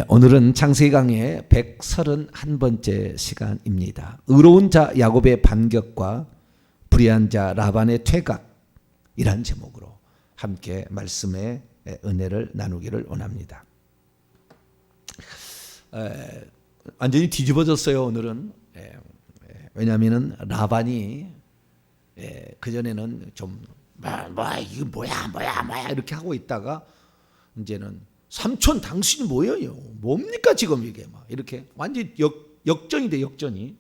오늘은 창세기 강의 131번째 시간입니다. 의로운 자 야곱의 반격과 불의한 자 라반의 퇴각이란 제목으로 함께 말씀의 은혜를 나누기를 원합니다. 완전히 뒤집어졌어요. 오늘은. 왜냐하면 라반이 그전에는 좀 이거 뭐야 이렇게 하고 있다가 이제는 삼촌 당신이 뭐예요? 뭡니까 지금 이게 막 이렇게 완전히 역전이 돼 역전이.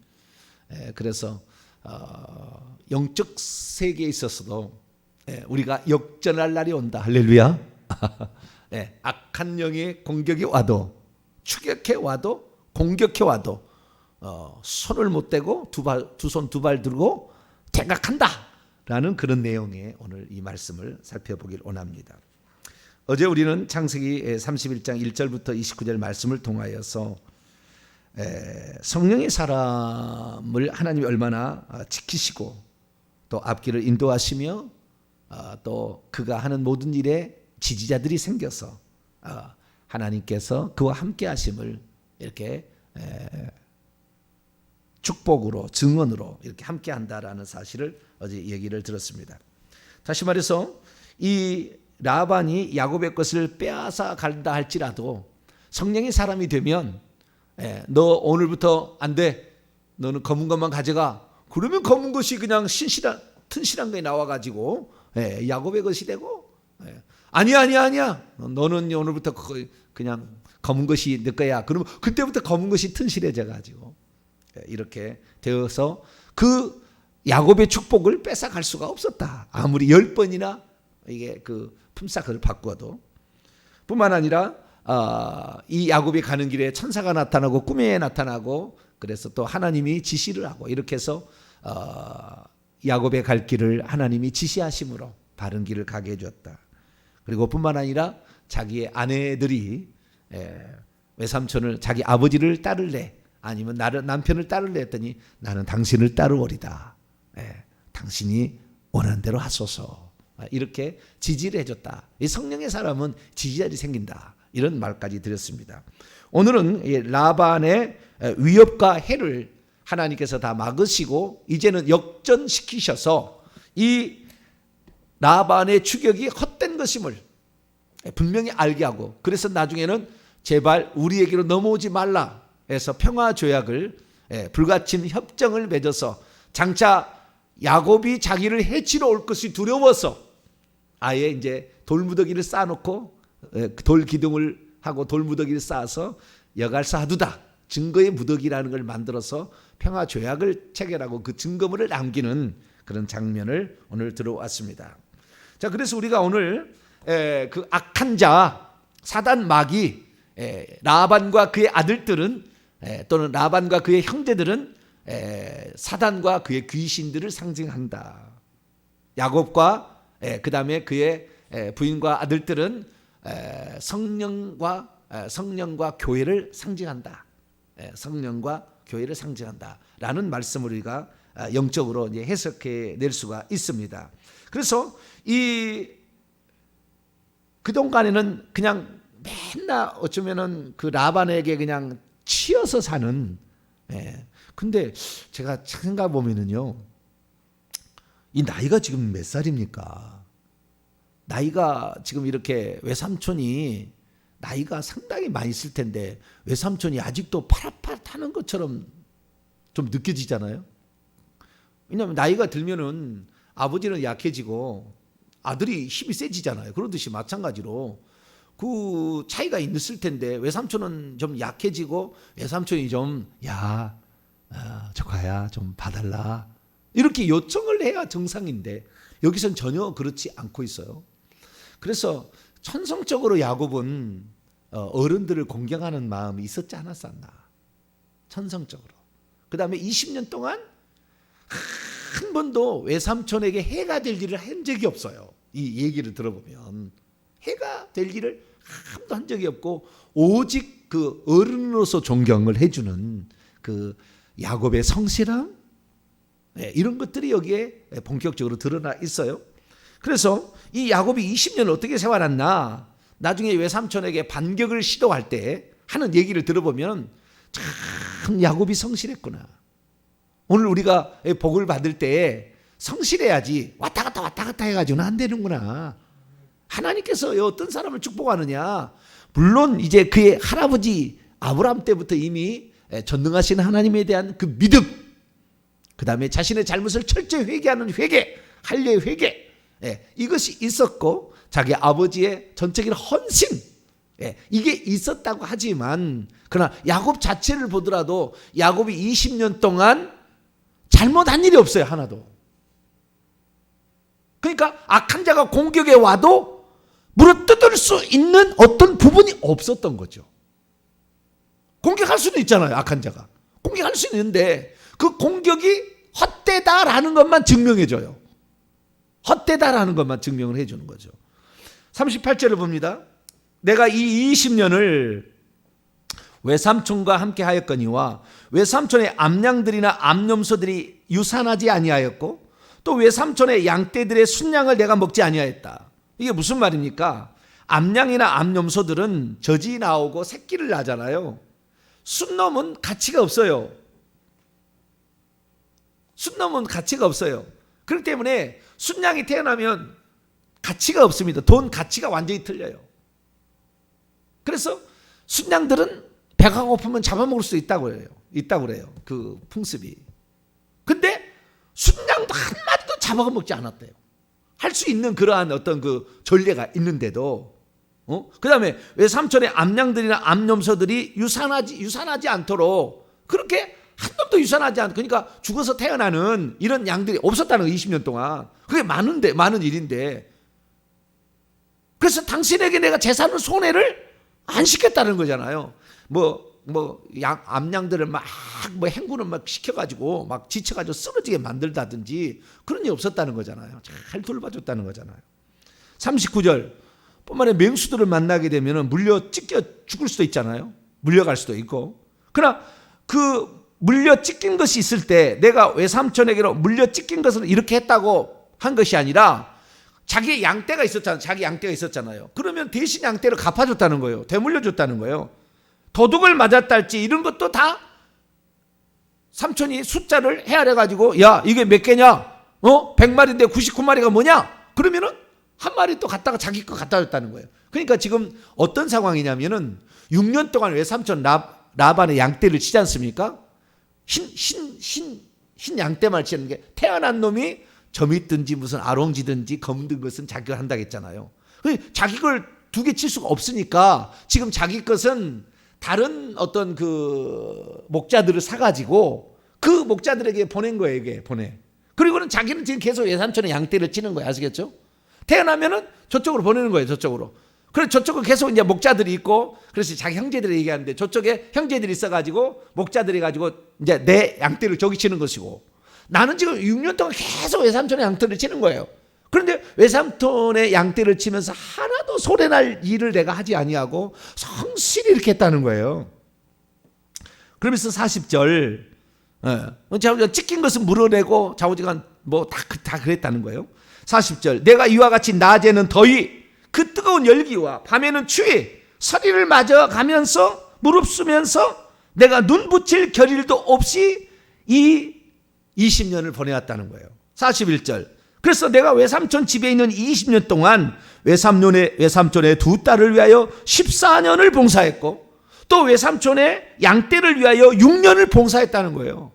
그래서 영적 세계에 있어서도 우리가 역전할 날이 온다. 할렐루야. 악한 영의 공격이 와도 추격해 와도 공격해 와도 손을 못 대고 두 손 두 발 들고 퇴각한다라는 그런 내용의 오늘 이 말씀을 살펴보길 원합니다. 어제 우리는 창세기 31장 1절부터 29절 말씀을 통하여서 성령의 사람을 하나님이 얼마나 지키시고 또 앞길을 인도하시며 또 그가 하는 모든 일에 지지자들이 생겨서 하나님께서 그와 함께 하심을 이렇게 축복으로 증언으로 이렇게 함께 한다라는 사실을 어제 얘기를 들었습니다. 다시 말해서 이 라반이 야곱의 것을 빼앗아 간다 할지라도 성령의 사람이 되면 너 오늘부터 안 돼. 너는 검은 것만 가져가. 그러면 검은 것이 그냥 튼실한 거에 나와가지고 야곱의 것이 되고 아니야. 너는 오늘부터 그냥 검은 것이 내 거야. 그러면 그때부터 검은 것이 튼실해져가지고 이렇게 되어서 그 야곱의 축복을 뺏어갈 수가 없었다. 아무리 10번이나 이게 그 품삯을 바꾸어도. 뿐만 아니라 이 야곱이 가는 길에 천사가 나타나고 꿈에 나타나고 그래서 또 하나님이 지시를 하고 이렇게 해서 야곱의 갈 길을 하나님이 지시하심으로 바른 길을 가게 해줬다. 그리고 뿐만 아니라 자기의 아내들이 외삼촌을 자기 아버지를 따를래 아니면 남편을 따를래 했더니 나는 당신을 따르오리다. 당신이 원하는 대로 하소서. 이렇게 지지를 해줬다. 이 성령의 사람은 지지자들이 생긴다. 이런 말까지 드렸습니다. 오늘은 라반의 위협과 해를 하나님께서 다 막으시고 이제는 역전시키셔서 이 라반의 추격이 헛된 것임을 분명히 알게 하고 그래서 나중에는 제발 우리에게로 넘어오지 말라 해서 평화조약을 불가침 협정을 맺어서 장차 야곱이 자기를 해치러 올 것이 두려워서 아예 이제 돌무더기를 쌓아놓고 돌 기둥을 하고 돌무더기를 쌓아서 여갈사 하두다 증거의 무더기라는 걸 만들어서 평화조약을 체결하고 그 증거물을 남기는 그런 장면을 오늘 들어왔습니다. 자, 그래서 우리가 오늘 그 악한 자 사단 마귀 라반과 그의 아들들은 또는 라반과 그의 형제들은 사단과 그의 귀신들을 상징한다. 야곱과 그 다음에 그의 부인과 아들들은 성령과 교회를 상징한다. 성령과 교회를 상징한다라는 말씀을 우리가 영적으로 이제 해석해 낼 수가 있습니다. 그래서 그동안에는 그냥 맨날 어쩌면은 그 라반에게 그냥 치여서 사는. 근데 제가 생각해 보면은요, 이 나이가 지금 몇 살입니까? 나이가 지금 이렇게 외삼촌이 나이가 상당히 많이 있을 텐데 외삼촌이 아직도 파릇파릇하는 것처럼 좀 느껴지잖아요. 왜냐하면 나이가 들면은 아버지는 약해지고 아들이 힘이 세지잖아요. 그러듯이 마찬가지로 그 차이가 있을 텐데 외삼촌은 좀 약해지고 외삼촌이 좀 조카야 좀 봐달라 이렇게 요청을 해야 정상인데 여기선 전혀 그렇지 않고 있어요. 그래서 천성적으로 야곱은 어른들을 공경하는 마음이 있었지 않았었나. 천성적으로. 그 다음에 20년 동안 한 번도 외삼촌에게 해가 될 일을 한 적이 없어요. 이 얘기를 들어보면 해가 될 일을 한 번도 한 적이 없고 오직 그 어른으로서 존경을 해주는 그 야곱의 성실함 이런 것들이 여기에 본격적으로 드러나 있어요. 그래서 이 야곱이 20년 어떻게 생활했나? 나중에 외삼촌에게 반격을 시도할 때 하는 얘기를 들어보면 참 야곱이 성실했구나. 오늘 우리가 복을 받을 때 성실해야지 왔다 갔다 해가지고는 안 되는구나. 하나님께서 어떤 사람을 축복하느냐. 물론 이제 그의 할아버지 아브라함 때부터 이미 전능하신 하나님에 대한 그 믿음, 그 다음에 자신의 잘못을 철저히 회개하는 회개, 할례의 회개, 이것이 있었고 자기 아버지의 전적인 헌신, 이게 있었다고 하지만 그러나 야곱 자체를 보더라도 야곱이 20년 동안 잘못한 일이 없어요. 하나도. 그러니까 악한 자가 공격에 와도 물어뜯을 수 있는 어떤 부분이 없었던 거죠. 공격할 수는 있잖아요. 악한 자가 공격할 수 있는데 그 공격이 헛되다라는 것만 증명해줘요. 헛되다라는 것만 증명을 해주는 거죠. 38절을 봅니다. 내가 이 20년을 외삼촌과 함께 하였거니와 외삼촌의 암양들이나 암염소들이 유산하지 아니하였고 또 외삼촌의 양떼들의 순양을 내가 먹지 아니하였다. 이게 무슨 말입니까? 암양이나 암염소들은 젖이 나오고 새끼를 낳잖아요. 순놈은 가치가 없어요. 순놈은 가치가 없어요. 그렇기 때문에 순양이 태어나면 가치가 없습니다. 돈 가치가 완전히 틀려요. 그래서 순양들은 배가 고프면 잡아먹을 수 있다고 그래요. 그 풍습이. 근데 순양도 한 마리도 잡아먹지 않았대요. 할 수 있는 그러한 어떤 그 전례가 있는데도, 그 다음에 외삼촌의 암양들이나 암염소들이 유산하지 않도록 그렇게 한 놈도 유산하지 않고, 그러니까 죽어서 태어나는 이런 양들이 없었다는 거, 20년 동안. 그게 많은 일인데. 그래서 당신에게 내가 재산을 손해를 안 시켰다는 거잖아요. 암양들을 막 행군을 막 시켜가지고 막 지쳐가지고 쓰러지게 만들다든지 그런 일이 없었다는 거잖아요. 잘 돌봐줬다는 거잖아요. 39절 뿐만 아니라 맹수들을 만나게 되면 물려 찢겨 죽을 수도 있잖아요. 물려갈 수도 있고. 그러나 그 물려 찢긴 것이 있을 때 내가 외삼촌에게로 물려 찢긴 것을 이렇게 했다고 한 것이 아니라 자기의 양떼가 있었잖아요. 자기 양떼가 있었잖아요. 그러면 대신 양떼를 갚아줬다는 거예요. 되물려줬다는 거예요. 도둑을 맞았다 할지 이런 것도 다 삼촌이 숫자를 헤아려가지고, 야, 이게 몇 개냐? 100마리인데 99마리가 뭐냐? 그러면은 한 마리 또 갖다가 자기 거 갖다 줬다는 거예요. 그러니까 지금 어떤 상황이냐면은 6년 동안 외삼촌 라반의 양떼를 치지 않습니까? 흰 양떼만 치는 게, 태어난 놈이 점이 있든지 무슨 아롱지든지 검은 것은 자기가 한다고 했잖아요. 자기 걸 두 개 칠 수가 없으니까 지금 자기 것은 다른 어떤 그 목자들을 사가지고 그 목자들에게 보낸 거예요. 이게 그리고는 자기는 지금 계속 외삼촌의 양떼를 치는 거예요. 아시겠죠? 태어나면은 저쪽으로 보내는 거예요. 저쪽으로. 그래서 저쪽은 계속 이제 목자들이 있고, 그래서 자기 형제들이 얘기하는데 저쪽에 형제들이 있어가지고 목자들이 가지고 이제 내 양떼를 저기 치는 것이고, 나는 지금 6년 동안 계속 외삼촌의 양떼를 치는 거예요. 그런데 외삼촌의 양떼를 치면서 하나도 소래날 일을 내가 하지 아니하고 성실히 이렇게 했다는 거예요. 그러면서 40절, 자우지가 찢긴 것은 물어내고 자우지가 다 그랬다는 거예요. 40절, 내가 이와 같이 낮에는 더위, 그 뜨거운 열기와 밤에는 추위, 서리를 맞아 가면서 무릅쓰면서 내가 눈 붙일 겨를도 없이 이 20년을 보내왔다는 거예요. 41절, 그래서 내가 외삼촌 집에 있는 20년 동안 외삼촌의 두 딸을 위하여 14년을 봉사했고, 또 외삼촌의 양떼를 위하여 6년을 봉사했다는 거예요.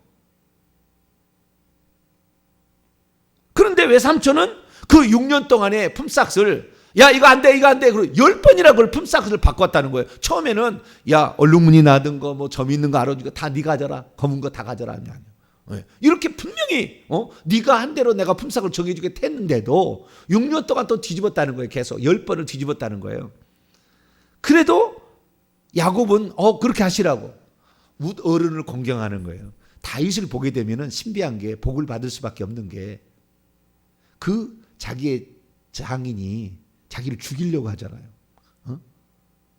그런데 외삼촌은 그 6년 동안의 품삯을, 야, 이거 안 돼. 그리고 10번이나 그걸 품삯을 바꿨다는 거예요. 처음에는, 야, 얼룩무늬 나던 거, 점 있는 거, 아로지 거 다 네가 가져라. 검은 거 다 가져라. 이렇게 분명히 네가 한 대로 내가 품삯을 정해주게 했는데도 6년 동안 또 뒤집었다는 거예요. 계속 10번을 뒤집었다는 거예요. 그래도 야곱은 그렇게 하시라고 뭇 어른을 공경하는 거예요. 다윗을 보게 되면은 신비한 게, 복을 받을 수밖에 없는 게, 그 자기의 장인이 자기를 죽이려고 하잖아요.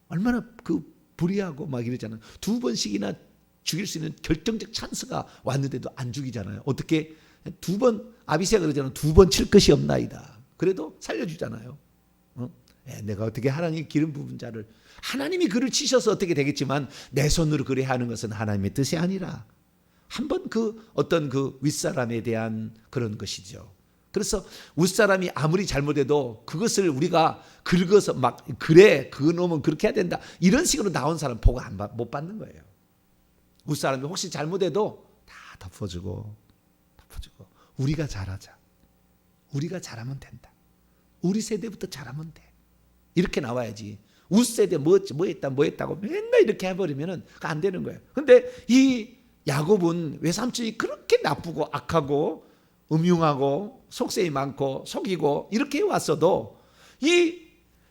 얼마나 그 불의하고 막 이러잖아요. 2번씩이나 죽일 수 있는 결정적 찬스가 왔는데도 안 죽이잖아요. 어떻게 2번, 아비새가 그러잖아요. 2번 칠 것이 없나이다. 그래도 살려주잖아요. 내가 어떻게 하나님 기름 부은 자를, 하나님이 그를 치셔서 어떻게 되겠지만 내 손으로 그리 하는 것은 하나님의 뜻이 아니라 한번 그 어떤 그 윗사람에 대한 그런 것이죠. 그래서 윗사람이 아무리 잘못해도 그것을 우리가 긁어서 막 그래 그 놈은 그렇게 해야 된다 이런 식으로 나온 사람 보고 못 받는 거예요. 윗사람이 혹시 잘못해도 다 덮어주고 우리가 잘하자. 우리가 잘하면 된다. 우리 세대부터 잘하면 돼. 이렇게 나와야지. 윗세대 뭐 했다고 맨날 이렇게 해버리면 안 되는 거예요. 근데 이 야곱은 외삼촌이 그렇게 나쁘고 악하고 음흉하고 속셈이 많고 속이고 이렇게 왔어도 이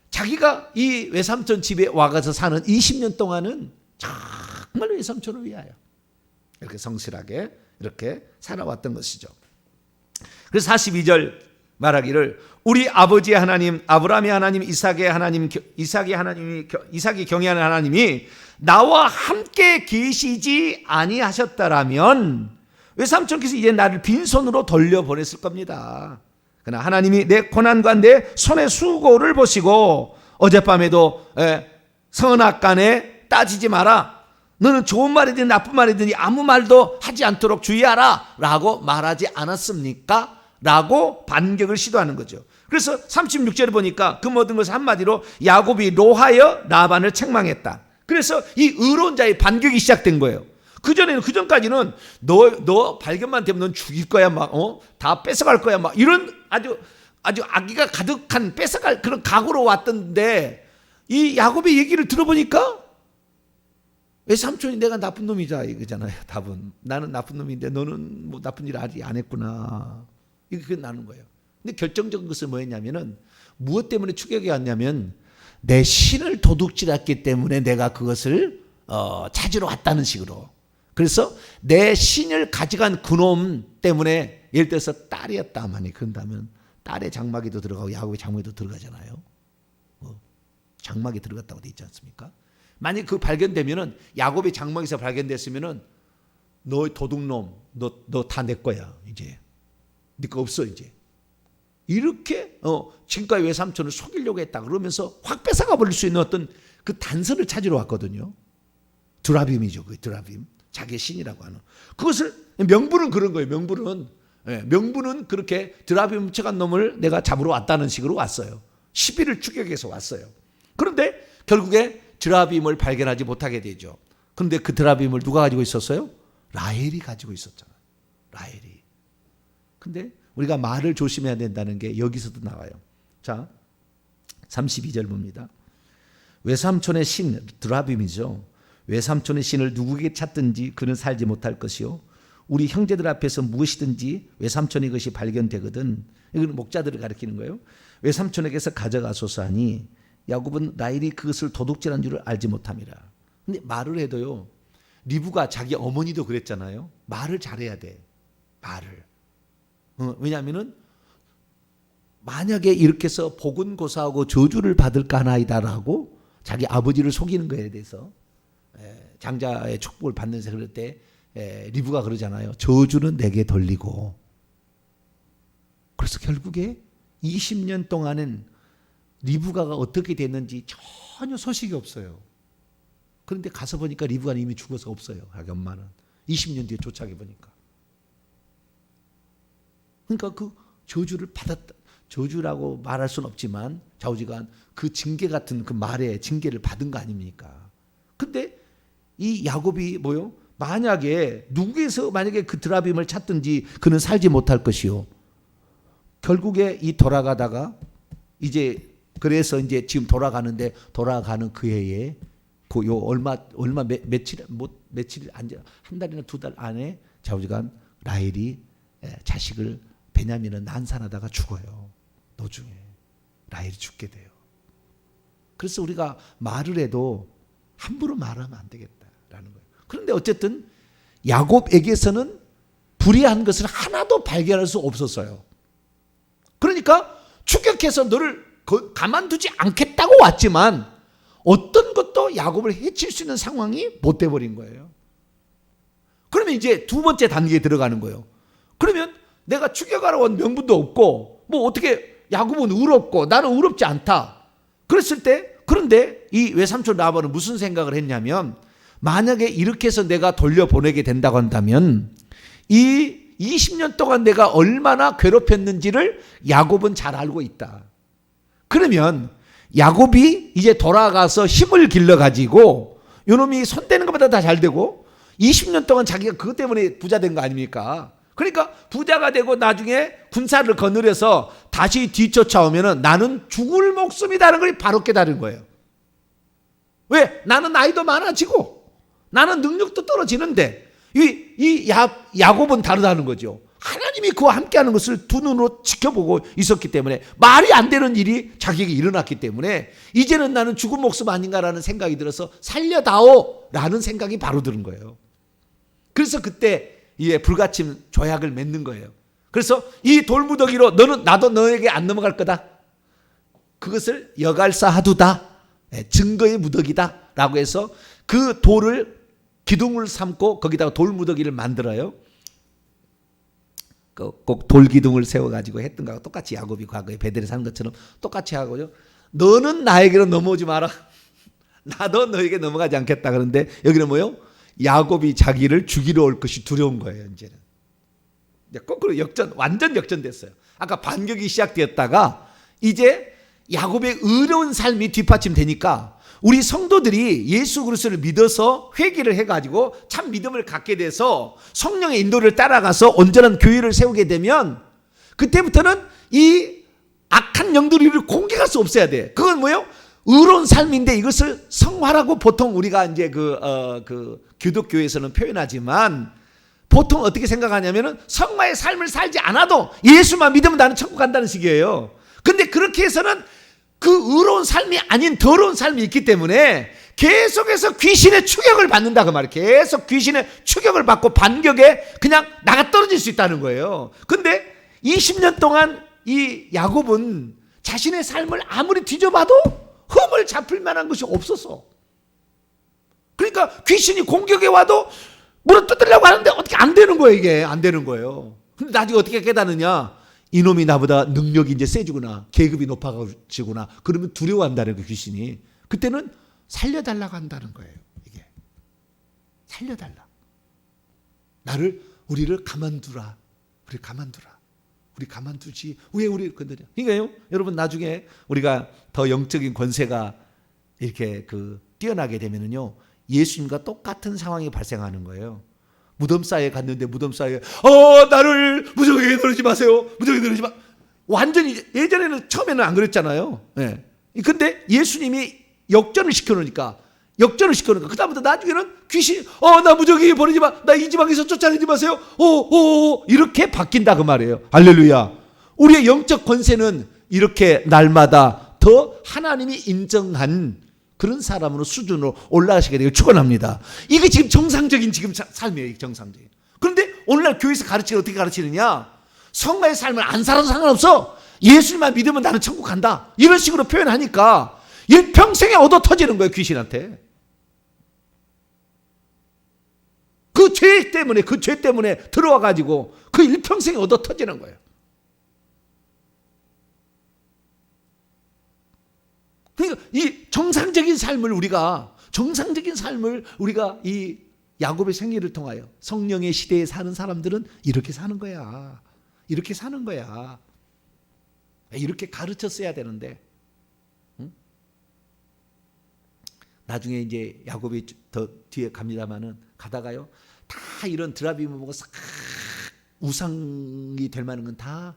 자기가 이 외삼촌 집에 와가서 사는 20년 동안은 정말 외삼촌을 위하여 이렇게 성실하게 이렇게 살아왔던 것이죠. 그래서 42절 말하기를 우리 아버지의 하나님 아브라함의 하나님 이삭이 경외하는 하나님이 나와 함께 계시지 아니하셨다라면 외삼촌께서 이제 나를 빈손으로 돌려보냈을 겁니다. 그러나 하나님이 내 고난과 내 손의 수고를 보시고 어젯밤에도 선악간에 따지지 마라. 너는 좋은 말이든 나쁜 말이든 아무 말도 하지 않도록 주의하라 라고 말하지 않았습니까? 라고 반격을 시도하는 거죠. 그래서 36절에 보니까 그 모든 것을 한마디로 야곱이 로하여 라반을 책망했다. 그래서 이 의로운 자의 반격이 시작된 거예요. 그전까지는 너 발견만 되면 넌 죽일 거야 다 뺏어갈 거야 이런 아주 악의가 가득한 뺏어갈 그런 각오로 왔던데 이 야곱의 얘기를 들어보니까 외삼촌이 내가 나쁜 놈이자 이거잖아요. 답은 나는 나쁜 놈인데 너는 뭐 나쁜 일 아직 안 했구나. 이게 나는 거예요. 근데 결정적인 것은 뭐였냐면은 무엇 때문에 추격이 왔냐면 내 신을 도둑질했기 때문에 내가 그것을 찾으러 왔다는 식으로. 그래서 내 신을 가져간 그놈 때문에 예를 들어서 딸이었다만이 그런다면 딸의 장막에도 들어가고 야곱의 장막에도 들어가잖아요. 장막에 들어갔다고 돼 있지 않습니까? 만약 그 발견되면은 야곱의 장막에서 발견됐으면은 너 도둑놈 너 다 내 거야 이제. 네 거 없어 이제. 이렇게 지금까지 외삼촌을 속이려고 했다 그러면서 확 뺏어가 버릴 수 있는 어떤 그 단서를 찾으러 왔거든요. 드라빔이죠. 그 드라빔. 자기의 신이라고 하는. 그것을 명분은 그런 거예요. 명분은 그렇게 드라빔 훔쳐간 놈을 내가 잡으러 왔다는 식으로 왔어요. 시비를 추격해서 왔어요. 그런데 결국에 드라빔을 발견하지 못하게 되죠. 그런데 그 드라빔을 누가 가지고 있었어요? 라헬이 가지고 있었잖아요. 라헬이. 근데 우리가 말을 조심해야 된다는 게 여기서도 나와요. 자, 32절 봅니다. 외삼촌의 신 드라빔이죠. 외삼촌의 신을 누구에게 찾든지 그는 살지 못할 것이요. 우리 형제들 앞에서 무엇이든지 외삼촌의 것이 발견되거든. 이건 목자들을 가리키는 거예요. 외삼촌에게서 가져가소서 하니 야곱은 라헬이 그것을 도둑질한 줄을 알지 못함이라. 근데 말을 해도요. 리브가 자기 어머니도 그랬잖아요. 말을 잘해야 돼. 말을. 왜냐하면은 만약에 이렇게 해서 복은 고사하고 저주를 받을까 하나이다라고 자기 아버지를 속이는 거에 대해서 장자의 축복을 받는 그럴 때 리브가 그러잖아요. 저주는 내게 돌리고. 그래서 결국에 20년 동안은 리브가가 어떻게 됐는지 전혀 소식이 없어요. 그런데 가서 보니까 리브가는 이미 죽어서 없어요. 자기 엄마는. 20년 뒤에 쫓아가 보니까. 그러니까 그 저주를 받았다. 저주라고 말할 수는 없지만 좌우지간 그 징계 같은 그 말에 징계를 받은 거 아닙니까? 근데 이 야곱이 뭐요? 만약에 누구에서 만약에 그 드라빔을 찾든지 그는 살지 못할 것이요. 결국에 이 돌아가다가 이제 그래서 이제 지금 돌아가는데 돌아가는 그 해에 그 요 며칠 한 달이나 두 달 안에 좌우지간 라헬이 자식을 베냐민은 난산하다가 죽어요. 노중에 라헬이 죽게 돼요. 그래서 우리가 말을 해도 함부로 말하면 안 되겠다라는 거예요. 그런데 어쨌든 야곱에게서는 불의한 것을 하나도 발견할 수 없었어요. 그러니까 추격해서 너를 가만두지 않겠다고 왔지만 어떤 것도 야곱을 해칠 수 있는 상황이 못 돼버린 거예요. 그러면 이제 두 번째 단계에 들어가는 거예요. 그러면 내가 추격하러 온 명분도 없고 뭐 어떻게 야곱은 의롭고 나는 의롭지 않다. 그랬을 때, 그런데 이 외삼촌 라반은 무슨 생각을 했냐면, 만약에 이렇게 해서 내가 돌려보내게 된다고 한다면 이 20년 동안 내가 얼마나 괴롭혔는지를 야곱은 잘 알고 있다. 그러면 야곱이 이제 돌아가서 힘을 길러가지고 요놈이 손대는 것보다 다 잘 되고 20년 동안 자기가 그것 때문에 부자 된 거 아닙니까? 그러니까 부자가 되고 나중에 군사를 거느려서 다시 뒤쫓아오면 나는 죽을 목숨이라는 걸 바로 깨달은 거예요. 왜? 나는 나이도 많아지고 나는 능력도 떨어지는데 야곱은 다르다는 거죠. 하나님이 그와 함께하는 것을 두 눈으로 지켜보고 있었기 때문에 말이 안 되는 일이 자기에게 일어났기 때문에 이제는 나는 죽은 목숨 아닌가라는 생각이 들어서 살려다오 라는 생각이 바로 드는 거예요. 그래서 그때 불가침 조약을 맺는 거예요. 그래서 이 돌무더기로 나도 너에게 안 넘어갈 거다. 그것을 여갈사하두다. 증거의 무더기다 라고 해서 그 돌을 기둥을 삼고 거기다가 돌무더기를 만들어요. 꼭 돌기둥을 세워가지고 했던 거하고 똑같이 야곱이 과거에 베델에서 한 것처럼 똑같이 하고요. 너는 나에게로 넘어오지 마라. 나도 너에게 넘어가지 않겠다. 그런데 여기는 뭐요? 야곱이 자기를 죽이러 올 것이 두려운 거예요. 이제는 거꾸로 완전 역전됐어요. 아까 반격이 시작되었다가 이제 야곱의 의로운 삶이 뒷받침되니까 우리 성도들이 예수 그리스도를 믿어서 회개를 해가지고 참 믿음을 갖게 돼서 성령의 인도를 따라가서 온전한 교회를 세우게 되면 그때부터는 이 악한 영들을 공격할 수 없어야 돼. 그건 뭐예요? 의로운 삶인데 이것을 성화라고 보통 우리가 이제 그 기독교에서는 표현하지만 보통 어떻게 생각하냐면은 성화의 삶을 살지 않아도 예수만 믿으면 나는 천국 간다는 식이에요. 근데 그렇게 해서는 그 의로운 삶이 아닌 더러운 삶이 있기 때문에 계속해서 귀신의 추격을 받는다 그 말이에요. 계속 귀신의 추격을 받고 반격에 그냥 나가 떨어질 수 있다는 거예요. 근데 20년 동안 이 야곱은 자신의 삶을 아무리 뒤져봐도 흠을 잡힐 만한 것이 없었어. 그러니까 귀신이 공격해 와도 물어 뜯으려고 하는데 어떻게 안 되는 거예요. 이게 안 되는 거예요. 근데 나중에 어떻게 깨닫느냐, 이놈이 나보다 능력이 이제 세지구나, 계급이 높아지구나. 그러면 두려워한다는 거 귀신이. 그때는 살려달라고 한다는 거예요. 이게 살려달라. 우리를 가만두라. 우리 가만두지 왜 우리를 건드려? 그러니까요, 여러분 나중에 우리가 더 영적인 권세가 이렇게 뛰어나게 되면은요, 예수님과 똑같은 상황이 발생하는 거예요. 무덤사에 갔는데 무덤사에 나를 무적에게 누르지 마세요. 무적에게 누르지 마. 완전히 예전에는 처음에는 안 그랬잖아요. 네. 근데 예수님이 역전을 시켜놓으니까 그다음부터 나중에는 귀신 나 무적에게 버리지 마. 나 이 지방에서 쫓아내지 마세요. 이렇게 바뀐다 그 말이에요. 할렐루야. 우리의 영적 권세는 이렇게 날마다 더 하나님이 인정한 그런 사람으로 수준으로 올라가시게 되고 축원합니다. 이게 지금 정상적인 지금 삶이에요. 정상적인. 그런데 오늘날 교회에서 어떻게 가르치느냐? 성가의 삶을 안 살아도 상관없어. 예수님만 믿으면 나는 천국 간다. 이런 식으로 표현하니까 일평생에 얻어 터지는 거예요. 귀신한테. 그 죄 때문에 들어와 가지고 그 일평생에 얻어 터지는 거예요. 그러니까 이 정상적인 삶을 우리가 이 야곱의 생애를 통하여 성령의 시대에 사는 사람들은 이렇게 사는 거야. 이렇게 사는 거야. 이렇게 가르쳤어야 되는데, 응? 나중에 이제 야곱이 더 뒤에 갑니다만은 가다가요, 다 이런 드라빔을 보고 싹 우상이 될 만한 건 다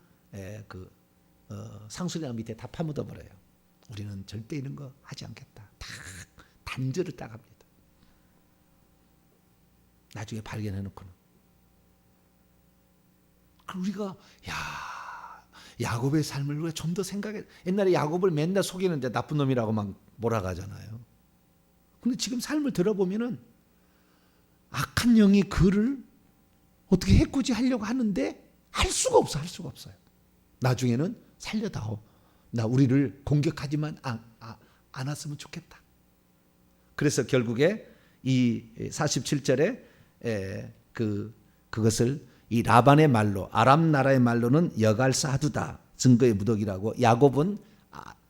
상수리랑 밑에 다 파묻어 버려요. 우리는 절대 이런 거 하지 않겠다. 다 단절을 딱 합니다. 나중에 발견해놓고는. 우리가 야곱의 삶을 우리가 좀 더 생각해. 옛날에 야곱을 맨날 속이는데 나쁜 놈이라고 막 몰아가잖아요. 근데 지금 삶을 들어보면은 악한 영이 그를 어떻게 해코지 하려고 하는데 할 수가 없어요. 나중에는 살려다오. 나 우리를 공격하지만 않았으면 좋겠다. 그래서 결국에 이 47절에 그것을 이 라반의 말로, 아람 나라의 말로는 여갈사하두다, 증거의 무더기라고. 야곱은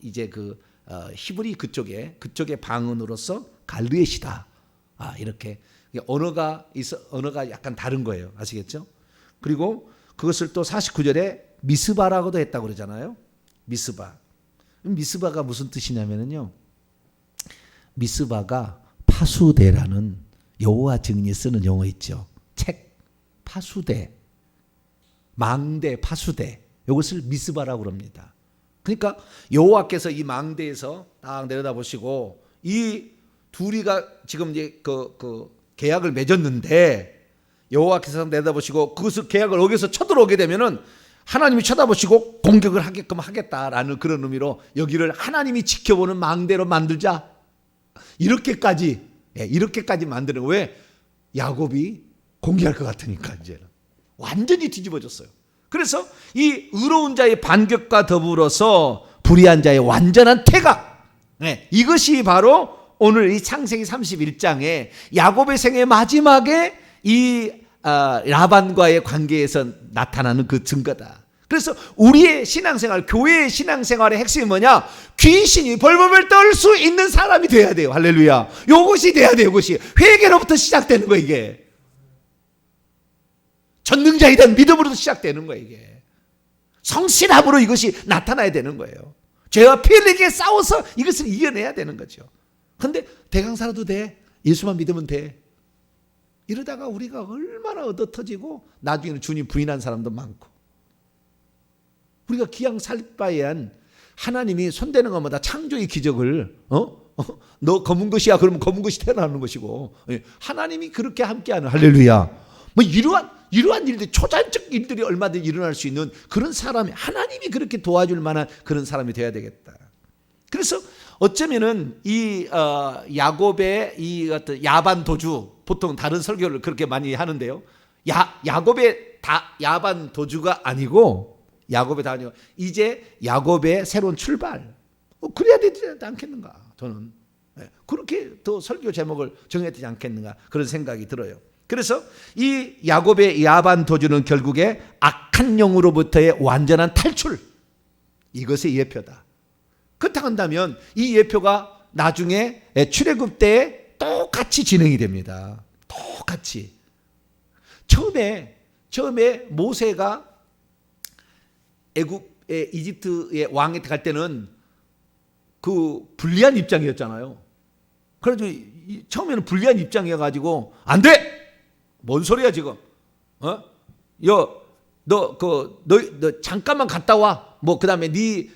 이제 히브리 그쪽의 방언으로서 갈르엣이다. 이렇게 언어가 약간 다른 거예요. 아시겠죠? 그리고 그것을 또 49절에 미스바라고도 했다고 그러잖아요. 미스바가 무슨 뜻이냐면요. 미스바가 파수대라는 여호와 증인이 쓰는 용어 있죠. 책, 파수대, 망대, 파수대. 이것을 미스바라고 그럽니다. 그러니까 여호와께서 이 망대에서 딱 내려다보시고 이 둘이가 지금 이제 그 계약을 맺었는데 여호와께서 내려다보시고 그것을 계약을 어겨서 쳐들어오게 되면은 하나님이 쳐다보시고 공격을 하게끔 하겠다라는 그런 의미로 여기를 하나님이 지켜보는 망대로 만들자. 이렇게까지 만드는 거예요. 왜? 야곱이 공개할 것 같으니까 이제는 완전히 뒤집어졌어요. 그래서 이 의로운 자의 반격과 더불어서 불의한 자의 완전한 퇴각, 이것이 바로 오늘 이 창세기 31장에 야곱의 생의 마지막에 이 라반과의 관계에서 나타나는 그 증거다. 그래서 우리의 신앙생활, 교회의 신앙생활의 핵심이 뭐냐? 귀신이 벌벌벌 떨 수 있는 사람이 돼야 돼요. 할렐루야. 요것이 돼야 돼요. 이것이 회개로부터 시작되는 거예요. 이게 전능자에 대한 믿음으로부터 시작되는 거예요. 이게 성실함으로 이것이 나타나야 되는 거예요. 죄와 피 흘리게 싸워서 이것을 이겨내야 되는 거죠. 그런데 대강 살아도 돼. 예수만 믿으면 돼. 이러다가 우리가 얼마나 얻어 터지고 나중에는 주님 부인한 사람도 많고, 우리가 기양 살 바에 한 하나님이 손대는 것마다 창조의 기적을 너 검은 것이야 그러면 검은 것이 태어나는 것이고, 하나님이 그렇게 함께하는, 할렐루야, 뭐 이러한 일들이, 초자연적 일들이 얼마든지 일어날 수 있는 그런 사람이, 하나님이 그렇게 도와줄 만한 그런 사람이 돼야 되겠다. 그래서 어쩌면은 이 야곱의 이 어떤 야반 도주, 보통 다른 설교를 그렇게 많이 하는데요. 야곱의 야반 도주가 아니고, 이제 야곱의 새로운 출발. 그래야 되지 않겠는가? 저는 그렇게 더 설교 제목을 정해야 되지 않겠는가? 그런 생각이 들어요. 그래서 이 야곱의 야반 도주는 결국에 악한 영으로부터의 완전한 탈출, 이것의 예표다. 그렇다고 한다면 이 예표가 나중에 출애굽 때에 똑같이 진행이 됩니다. 똑같이. 처음에 모세가 이집트의 왕에 갈 때는 그 불리한 입장이었잖아요. 그래서 처음에는 불리한 입장이어가지고 안 돼! 뭔 소리야 지금? 너 잠깐만 갔다 와. 뭐 그다음에 네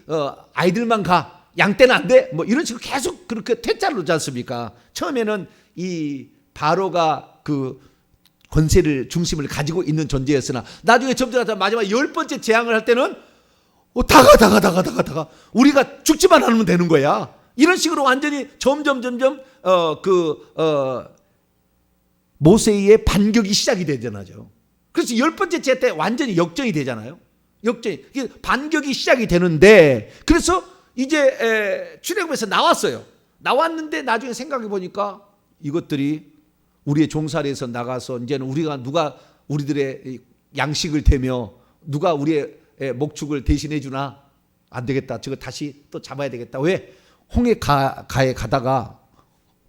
아이들만 가. 양떼는 안 돼. 뭐 이런 식으로 계속 그렇게 퇴짜를 놓지 않습니까? 처음에는 이 바로가 그 권세를, 중심을 가지고 있는 존재였으나 나중에 점점 마지막 10번째 재앙을 할 때는 다가 우리가 죽지만 않으면 되는 거야. 이런 식으로 완전히 점점 모세의 반격이 시작이 되잖아요. 그래서 10번째 재 때 완전히 역전이 되잖아요. 반격이 시작이 되는데, 그래서 이제 출애굽에서 나왔어요. 나왔는데 나중에 생각해 보니까 이것들이 우리의 종살이에서 나가서 이제는 누가 우리들의 양식을 대며 누가 우리의 목축을 대신해 주나? 안 되겠다. 저거 다시 또 잡아야 되겠다. 왜? 홍해 가에 가다가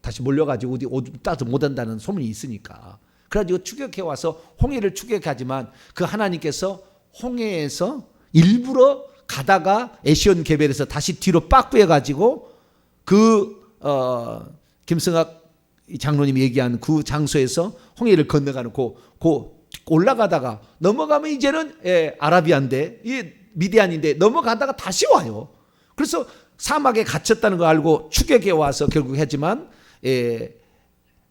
다시 몰려가지고 어디 오줌 따서 못한다는 소문이 있으니까. 그래가지고 추격해 와서 홍해를 추격하지만 그 하나님께서 홍해에서 일부러 가다가 에시온 게벨에서 다시 뒤로 빠꾸해가지고 김승학 장로님이 얘기한 그 장소에서 홍해를 건너가는 올라가다가 넘어가면 이제는 아라비아인데, 미디안인데 넘어가다가 다시 와요. 그래서 사막에 갇혔다는 걸 알고 추격해 와서 결국 했지만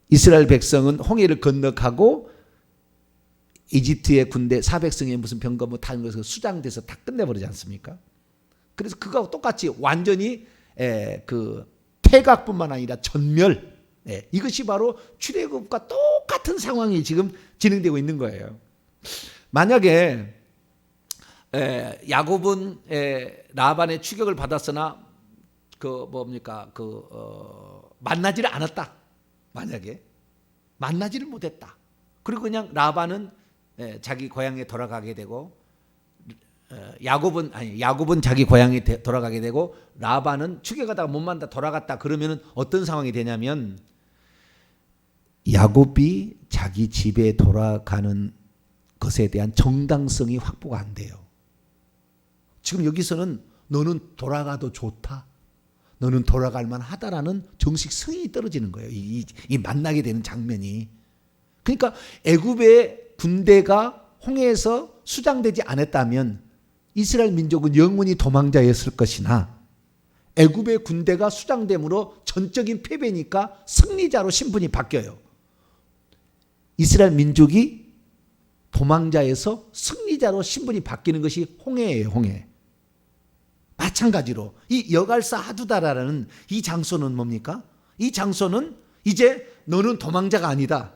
이스라엘 백성은 홍해를 건너가고 이집트의 군대 400승의 무슨 병거 뭐 다른 것을 수장돼서 다 끝내버리지 않습니까? 그래서 그거하고 똑같이 완전히 그 퇴각뿐만 아니라 전멸, 이것이 바로 출애굽과 똑같은 상황이 지금 진행되고 있는 거예요. 만약에 야곱은 라반의 추격을 받았으나 만나지를 않았다. 만약에 만나지를 못했다. 그리고 그냥 라반은 자기 고향에 돌아가게 되고 야곱은 자기 고향에 돌아가게 되고 라반은 죽여가다가 못 만나 돌아갔다. 그러면 어떤 상황이 되냐면 야곱이 자기 집에 돌아가는 것에 대한 정당성이 확보가 안 돼요. 지금 여기서는 너는 돌아가도 좋다, 너는 돌아갈 만하다라는 정식 승인이 떨어지는 거예요. 이 만나게 되는 장면이. 그러니까 애굽의 군대가 홍해에서 수장되지 않았다면 이스라엘 민족은 영원히 도망자였을 것이나 애굽의 군대가 수장됨으로 전적인 패배니까 승리자로 신분이 바뀌어요. 이스라엘 민족이 도망자에서 승리자로 신분이 바뀌는 것이 홍해예요. 홍해. 마찬가지로 이 여갈사 하두다라는 이 장소는 뭡니까? 이 장소는 이제 너는 도망자가 아니다.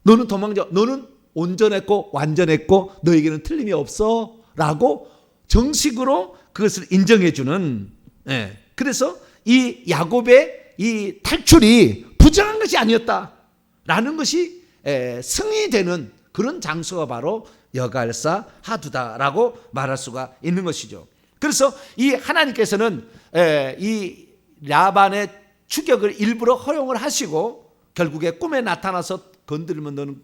너는 도망자, 너는 온전했고 완전했고 너에게는 틀림이 없어 라고 정식으로 그것을 인정해 주는, 그래서 이 야곱의 이 탈출이 부정한 것이 아니었다 라는 것이 승리되는 그런 장소가 바로 여갈사 하두다라고 말할 수가 있는 것이죠. 그래서 이 하나님께서는 이 라반의 추격을 일부러 허용을 하시고 결국에 꿈에 나타나서 건드리면 너는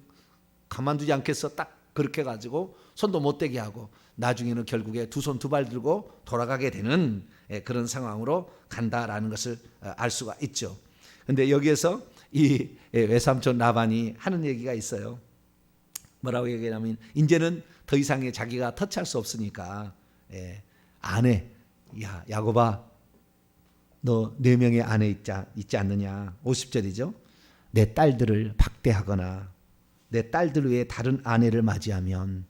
가만두지 않겠어, 딱 그렇게 가지고 손도 못 대게 하고 나중에는 결국에 두 손 두 발 들고 돌아가게 되는 그런 상황으로 간다라는 것을 알 수가 있죠. 그런데 여기에서 이 외삼촌 라반이 하는 얘기가 있어요. 뭐라고 얘기하냐면 이제는 더 이상의 자기가 터치할 수 없으니까 아내, 야 야곱아, 너 4명의 아내 있지 않느냐. 50절이죠. 내 딸들을 박대하거나 내 딸들 외에 다른 아내를 맞이하면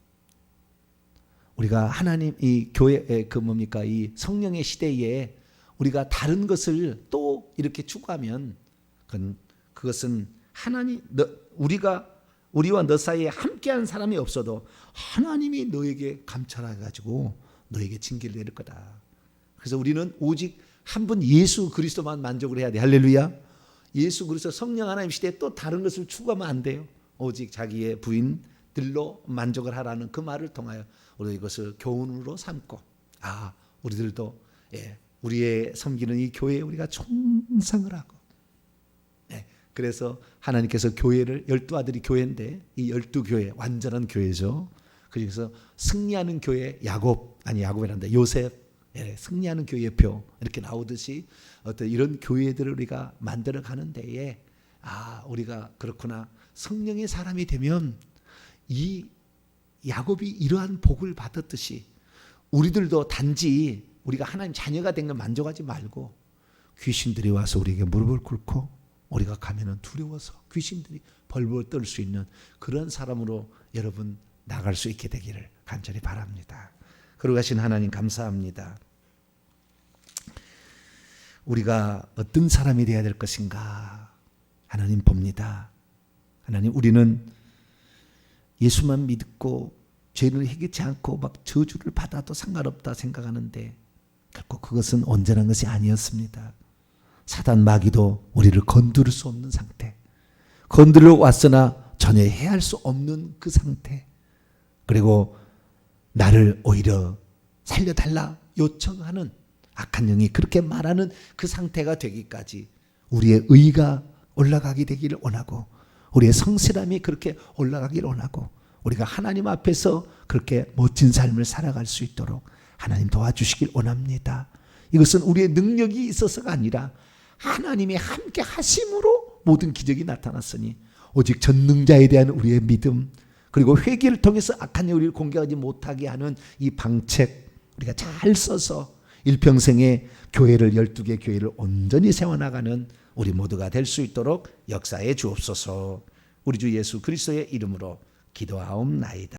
우리가 하나님 이 교회 이 성령의 시대에 우리가 다른 것을 또 이렇게 추구하면 그것은 하나님 우리와 너 사이에 함께한 사람이 없어도 하나님이 너에게 감찰해 가지고 너에게 징계를 내릴 거다. 그래서 우리는 오직 한 분 예수 그리스도만 만족을 해야 돼. 할렐루야. 예수 그리스도 성령 하나님 시대에 또 다른 것을 추구하면 안 돼요. 오직 자기의 부인들로 만족을 하라는 그 말을 통하여 우리 이것을 교훈으로 삼고 우리들도 우리의 섬기는 이 교회에 우리가 충성을 하고 그래서 하나님께서 교회를 12아들이 교회인데 이 12교회 완전한 교회죠. 그래서 승리하는 교회 야곱이란다. 요셉 승리하는 교회의 표 이렇게 나오듯이 어떤 이런 교회들을 우리가 만들어 가는 데에 우리가 그렇구나. 성령의 사람이 되면 이 야곱이 이러한 복을 받았듯이 우리들도 단지 우리가 하나님 자녀가 된 건 만족하지 말고 귀신들이 와서 우리에게 무릎을 꿇고 우리가 가면은 두려워서 귀신들이 벌벌 떨 수 있는 그런 사람으로 여러분 나갈 수 있게 되기를 간절히 바랍니다. 거룩하신 하나님 감사합니다. 우리가 어떤 사람이 되어야 될 것인가 하나님 봅니다. 하나님 우리는 예수만 믿고 죄를 해결치 않고 막 저주를 받아도 상관없다 생각하는데 결코 그것은 온전한 것이 아니었습니다. 사단 마귀도 우리를 건드릴 수 없는 상태, 건드려 왔으나 전혀 해할 수 없는 그 상태, 그리고 나를 오히려 살려달라 요청하는 악한 영이 그렇게 말하는 그 상태가 되기까지 우리의 의가 올라가게 되기를 원하고 우리의 성실함이 그렇게 올라가기를 원하고 우리가 하나님 앞에서 그렇게 멋진 삶을 살아갈 수 있도록 하나님 도와주시길 원합니다. 이것은 우리의 능력이 있어서가 아니라 하나님이 함께 하심으로 모든 기적이 나타났으니 오직 전능자에 대한 우리의 믿음 그리고 회개를 통해서 악한 영을 공격하지 못하게 하는 이 방책 우리가 잘 써서 일평생에 교회를 12개 교회를 온전히 세워나가는 우리 모두가 될 수 있도록 역사해 주옵소서. 우리 주 예수 그리스도의 이름으로 기도하옵나이다.